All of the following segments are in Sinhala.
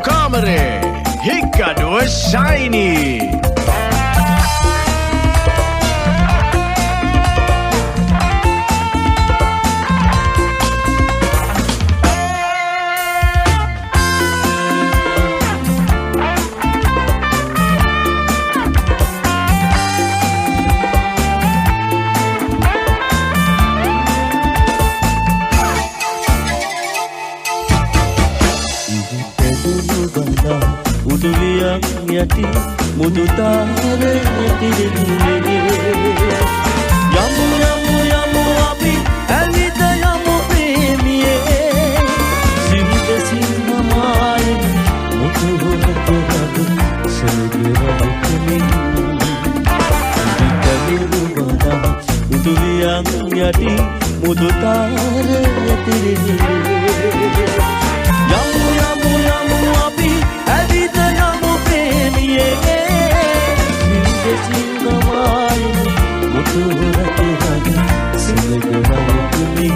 Kamare Hikkaduwa Shiny යටි මුදු තාරේ තිරෙන්නේ යමු යමු යමු අපි ඇවිද යමු ප්‍රේමියේ සිංහ සිංහමායි මුතු හොරතොරද සෙල්ගරවකුමින් දිකලු බඳ උදුලියන් යටි මුදු තාරේ තිරෙන්නේ යමු යමු යමු අපි ඇවිද යමු Singawai muturate raga silgawai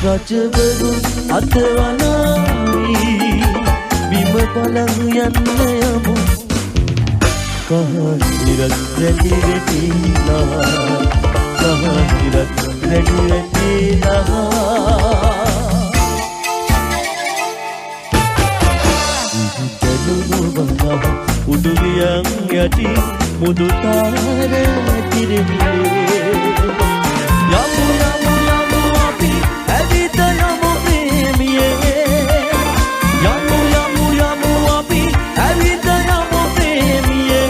Rajabarun atwanai bima palang yannayamu kahanirat redila kahanirat redila jalunu bana uduliyang yati mudutare tirille yamu yamu yamu api Evita yamu premiye Yamu yamu yamu api Evita yamu premiye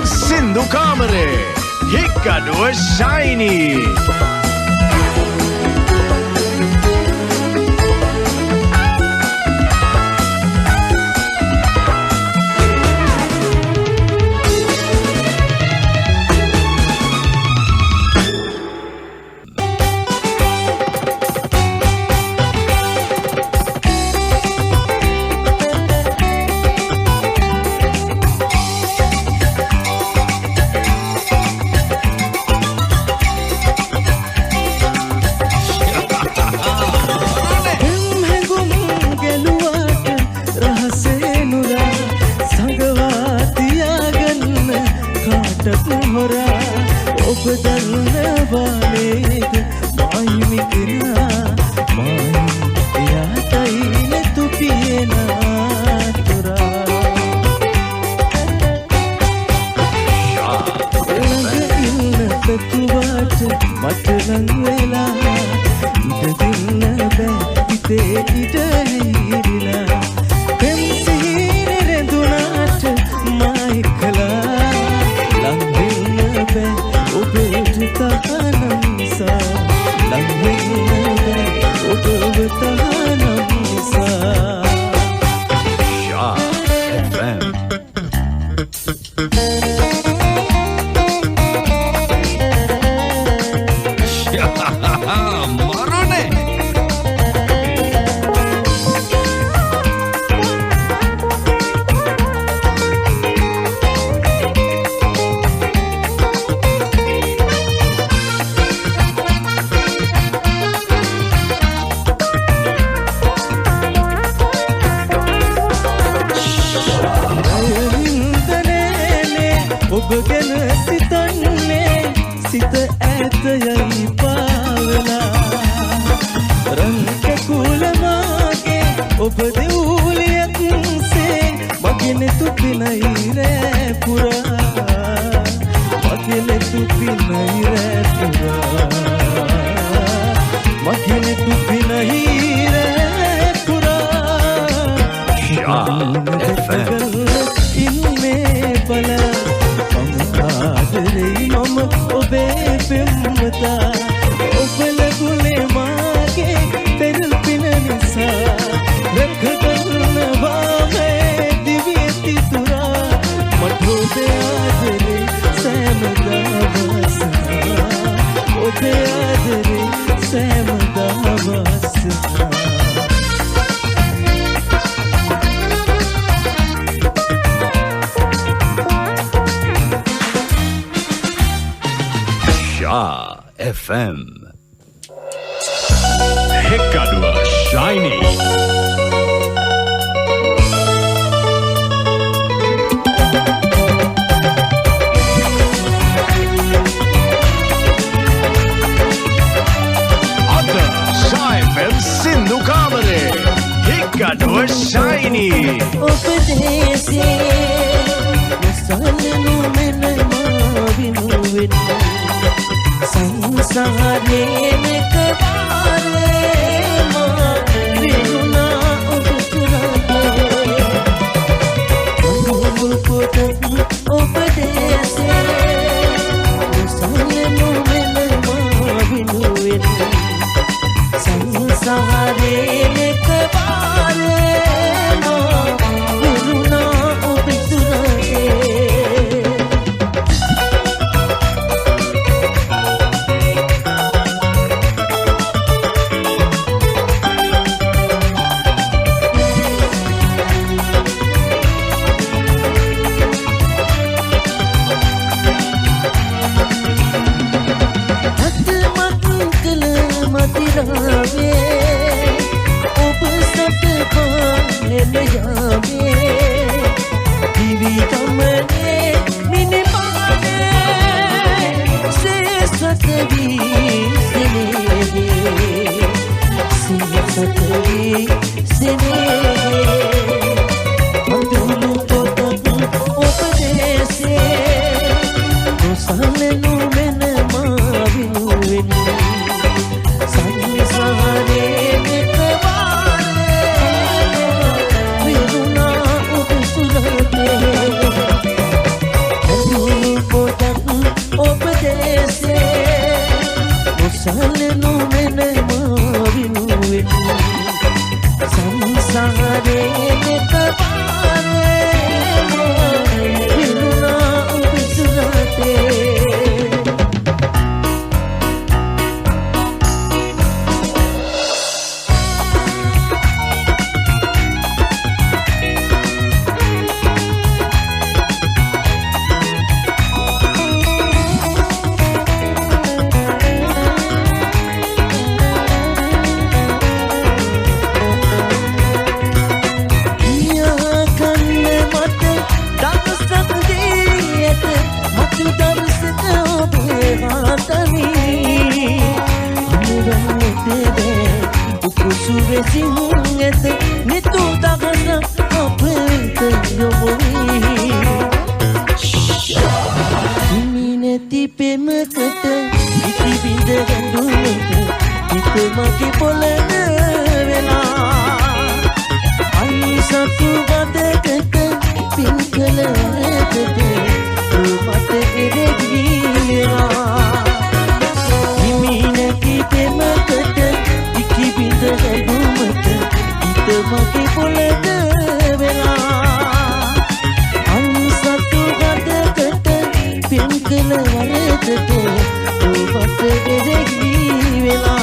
Sindhu Kamare Hikkaduwa Shiny වානේද මායිමි කෙනා මායි එයාටයින තුපියනා තුරා ළඟ ඉන්න පැතුවාට මට ලං වෙලා ඉඩදින්න බෑ හිතේ ඉඩ හිරිලා පෙම්සිහින රැඳුනාට මායි කලා ලං වෙන්න බෑ ඔබට තහනම් නිසා ලං වෙන්න බෑ ඔබව තහනම් නිසා Shah FM. Marone. ඔබ ගැන සිතන්නේ සිත ඇතයයි පාවලා රංක කුලමාගේ ඔබ දෙවුලියක්සේ මගෙන තුපිනයි රෑ පුරා මගෙන තුපිනයි රෑ පුරා මගෙන තුපිනයි රෑ පුරා Shah FM. ඉන්නේ බලා ආදරේ මම ඔබේ පෙම්වතා ඔබ ලැබුණේ මාගේ පෙරපින නිසා රැකගන්නවා මේ දිව්‍ය තිතුරා මට ඔබේ ආදරේ සෑමදා වසනා ඔබේ ආදරේ සෑමදා වසනා Shah FM. Hekkaduwa Shiny. Ada Shah FM Sindhu Kamare. Hekkaduwa Shiny. උපදේශේ සල්ලු මෙන්න මාවිනුවෙන්න සංසාරේ මෙක පාරේ මා විරුණා ඔබ තුරගේ මුල් කොට උපදේශේ සල්ලු මෙන්න මාවිනුවෙන්න සංසාරේ මෙක පාරේ මා විරුණා ඔබ තුරගේ ඔබ සත පානෙල යාමේ දිවි ගමනේ මිනිපානේ සේසත වී සිනේ මතුළු පොතක් උපදේශේ නොසලනු මෙන මාවිනුවෙන් සංසාරේ මෙක වාරේ විරුණා ඔබ තුරගේ මතුළු පොතක් උපදේශේ නොසලනු මෙන මාවිනුවෙන් සංසාරේ සුවසින් ඇත නිතු දහස අපට යොමුවී හිමි නැති පෙමකට ඉති බිඳ ගැඳුමට හිත මගේ පොළන වෙලා අනිසතු වදකට පින් කළ ඇතට මට එරෙහිලා හිමි නැති පෙමකට ඉති බිඳ ගැඳුමට හිත මගේ පොළන වෙලා අනිසතු වදකට පින් කළ ඇතට මට එරෙහිලා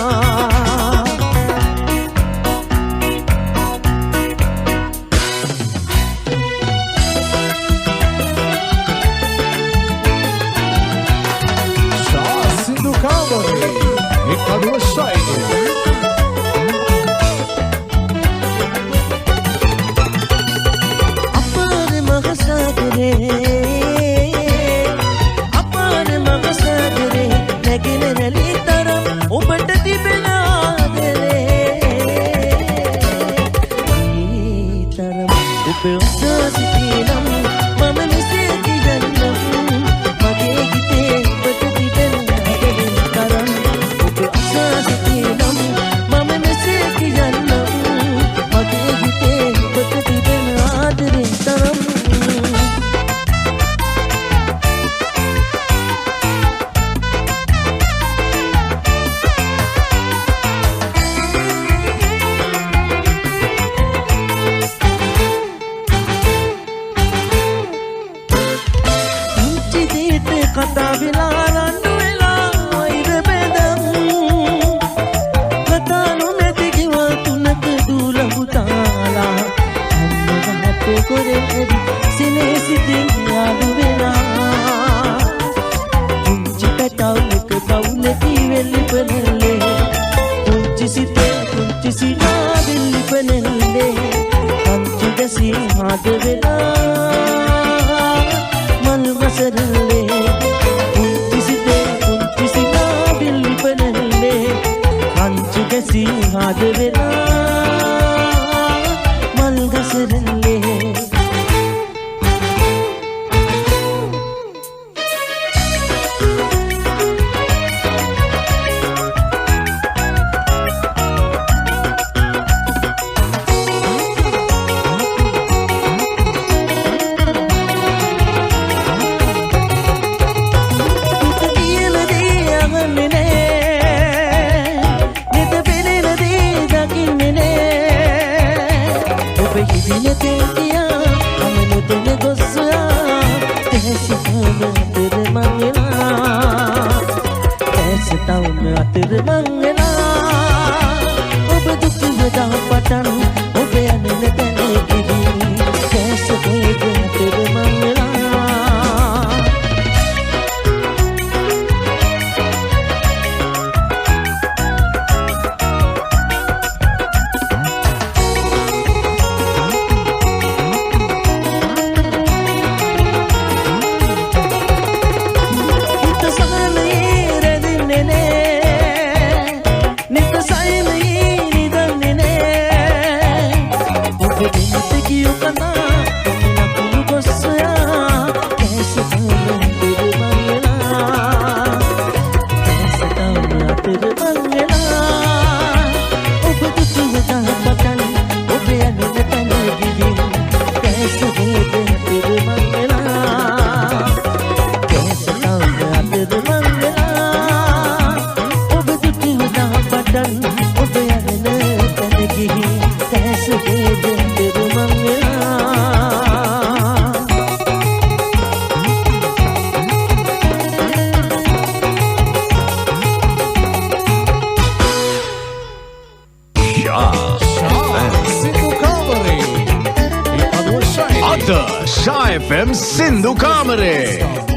Sha FM Sindhu Kamare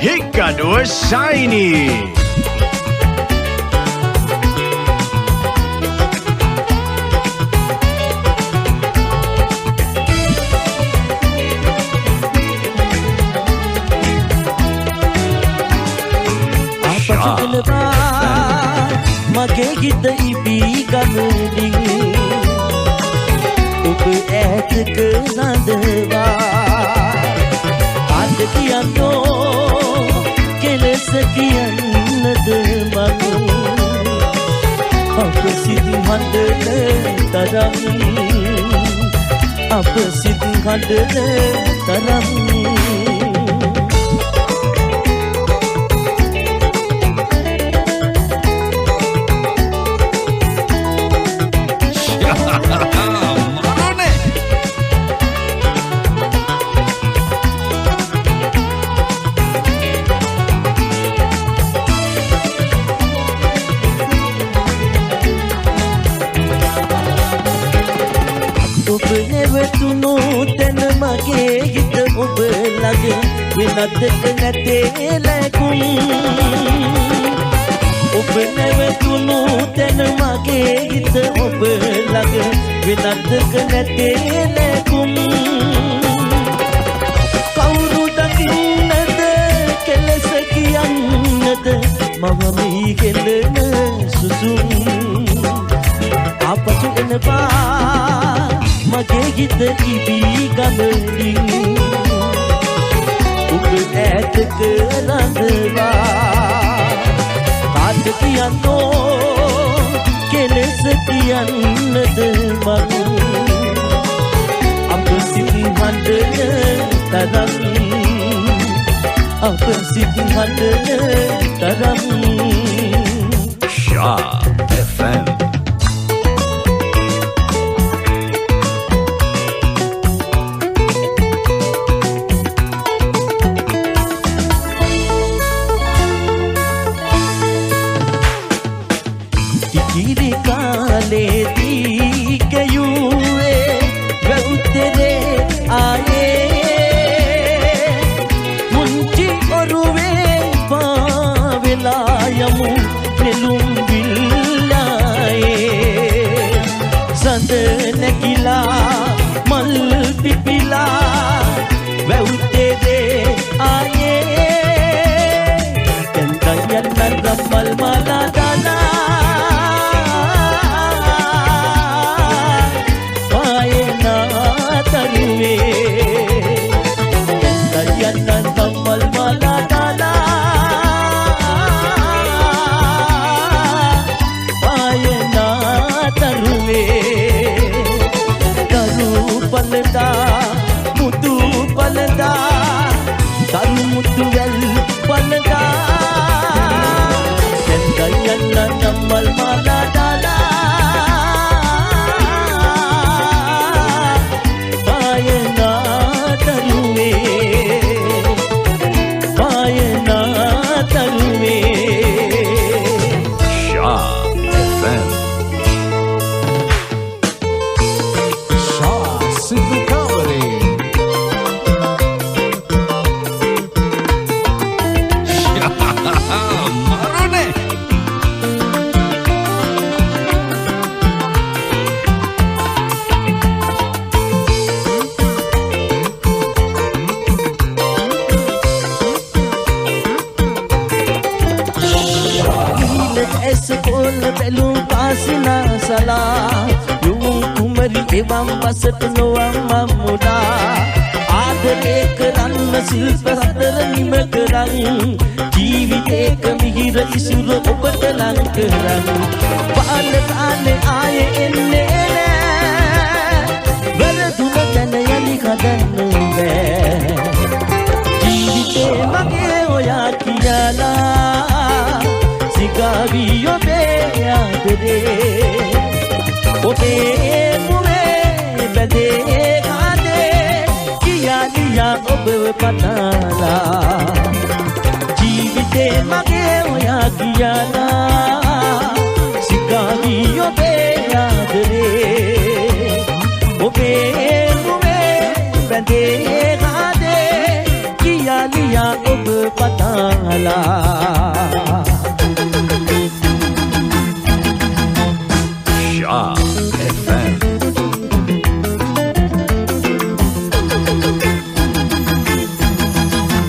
Hikkaduwa Shiny Mage gita ibi gamedi ඈතක නඳවා අද කියන්නෝ කෙලෙස කියන්නද මම අප සිත් හඬන තරම් අප සිත් හඬන තරම් ඔබ නැවතුණු තැන මගේ හිත ඔබ ළඟ වෙනතක නැතේ ලැබුම් ඔබ නැවතුණු තැන මගේ හිත ඔබ ළඟ වෙනතක නැතේ ලැබුම් කවුරු දකින්නද කෙලෙස කියන්නද මම මේ කෙලෙන සුසුම් අපසු එනවා මගේ හිත ඉබී ගමනින් ඔබ ඈතක රඳවා කාට කියන්නෝ කෙලෙස කියන්නද මම අප සිත් හඬන තරම් අප සිත් හඬන තරම් Shah FM. ඉකිරි කාලේදී ගයුවේ වැවුතරේ ආයේ මුංචි ඔරුවේ පාවෙලා යමු නෙළුම් විල්ලායේ සඳ නැගිලා මල් පිපිලා වැවුතරේ ආයේ කන්දයන් නරමල් මලා දාලා මුතු පලදා තරු මුතු වැල් පලදා සෙන්දයන්න නම්මල් මාලා දාලා පායනා තරුවේ Shah FM. Shah Sindhu Comedy. Marone. Esepol belum pasina salah yung kumari evam pasat noam mamuda adare karanna silpa sadara nima karan ජීවිතේක මිහිර ඉසුර ඔබට ලං කරන් පාලකානේ ආයේ එන්නේ නෑ වරදුන තැන යලි හදන්න බෑ ජීවිතේ මගේ ඔයා කියලා සිගාවී ඔබේ ආදරේ ඔබේ මුවේ බැදේ කාදේ කියා ඔබව පතාලා ජීවිතේ මගේ ඔයා කියලා සිගාවී ඔබේ ආදරේ ඔබේ මුවේ බැදේ කාදේ කියා ඔබ පතාලා